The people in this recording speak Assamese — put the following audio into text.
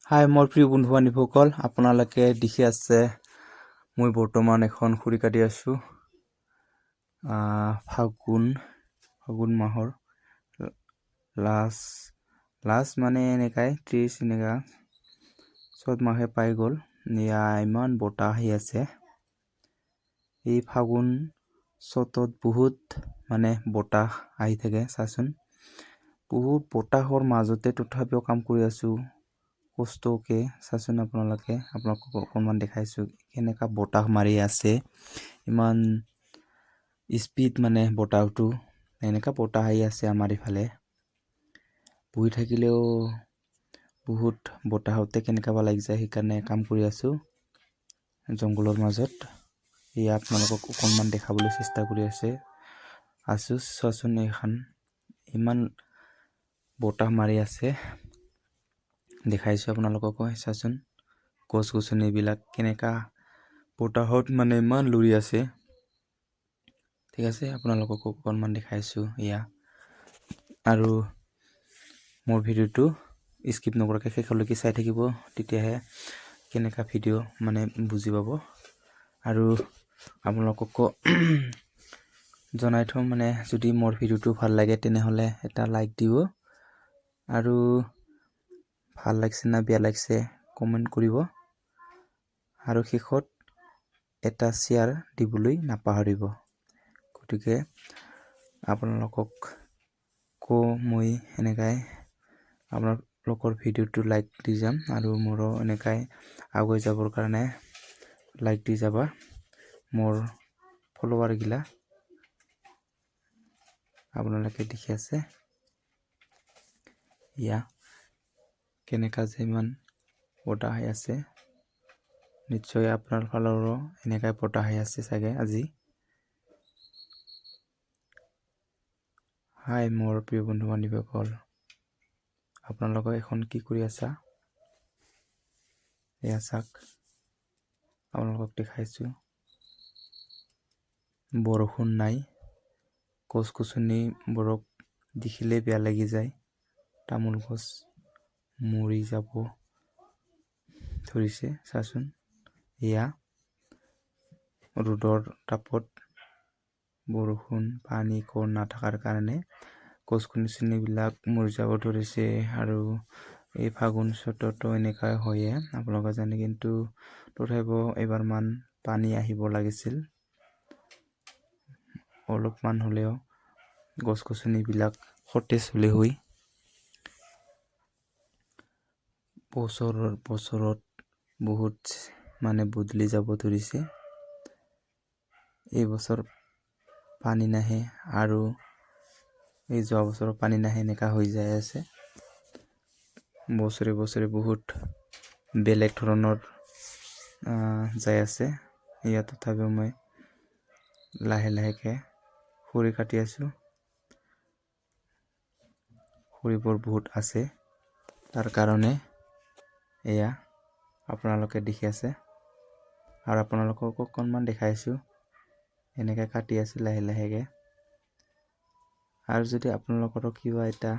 হাই মোৰ প্ৰিয় বন্ধু বান্ধৱীসকল আপোনালোকে দেখি আছে মই বৰ্তমান এখন খৰি কাটি আছো ফাগুন মাহৰ লাষ্ট মানে এনেকাই 30 এনেকা চত মাহে পাই গ'ল ইমান বতাহ আহি আছে এই ফাগুন চতত বহুত মানে বতাহ আহি থাকে চাচোন বহুত বতাহৰ মাজতে তথাপিও কাম কৰি আছো কষ্টকে চাচোন আপোনালোকে অকণমান দেখাইছো কেনেকা বতাহ মাৰি আছে ইমান স্পীড মানে বতাহটো এনেকা বতাহ আহি আছে আমাৰ ইফালে বহি থাকিলেও বহুত বতাহতে কেনেকা লাগি যায় সেইকাৰণে কাম কৰি আছো জংগলৰ মাজত আপোনালোকক অকণমান দেখাবলৈ চেষ্টা কৰি আছো চাচোন এখন ইমান বতাহ মাৰি আছে দেখাইছো আপোনালোকক চাচোন গছ-গছনিবিলাক কেনেকা বতাহত মানে ইমান লৰি আছে ঠিক আছে আপোনালোকক অকণমান দেখাইছো আৰু মোৰ ভিডিওটো স্কিপ নকৰাকৈ শেষলৈকে চাই থাকিব তেতিয়াহে কেনেকা ভিডিও মানে বুজি পাব আৰু আপোনালোকক জনাই থম মানে যদি মোৰ ভিডিওটো ভাল লাগে তেনেহলে এটা লাইক দিব আৰু ভাল লাগছে না বেয়া লাগছে কমেন্ট কৰিব আৰু শেষত এটা শেয়াৰ দিবলৈ নাপাহৰিব গতিকে আপোনালোকক মই এনেকাই আপোনালোকৰ ভিডিওটো লাইক দি যাম আৰু মোৰো এনেকাই আগুৱাই যাবৰ কাৰণে লাইক দি যাবা মোৰ ফলোৱাৰ গিলা আপোনালোকে দেখি আছে কেনেকা যে ইমান বতাহ আহি আছে নিশ্চয় আপোনাৰ ফালৰো এনেকাই বতাহ আহি আছে চাগে আজি হাই মোৰ প্ৰিয় বন্ধু বান্ধৱীসকল আপোনালোকে এখন কি কৰি আছা চাক আপোনালোকক দেখাইছো বৰষুণ নাই গছ-গছনিবোৰক দেখিলে বেয়া লাগি যায় তামোল গছ মৰি যাব ধৰিছে চাচোন ৰ'দৰ তাপত বৰষুণ পানী নাথাকাৰ কাৰণে গছ-গছনিবিলাক মৰি যাব ধৰিছে আৰু এই ফাগুন চততো এনেকাই হয় আপোনালোকে জানে কিন্তু তথাপিও এবাৰমান পানী আহিব লাগিছিল অলপমান হলেও গছ-গছনিবিলাক সতেজ হলে হয় বছৰত বহুত মানে বদলি যাব ধৰিছে এই বছৰ পানী নাহে আৰু এই যোৱা বছৰৰ পানী নাহে এনেকা হৈ যায় আছে বছৰে বহুত বেলেগ ধৰণৰ যাই আছে তথাপিও মই লাহেকে খৰি কাটি আছো খৰিবোৰ বহুত আছে তাৰ কাৰণে আপোনালোকে দেখি আছে আৰু আপোনালোকক অকণমান দেখাইছো এনেকে কাটি আছে লাহেকে আৰু যদি আপোনালোকৰ কিবা এটা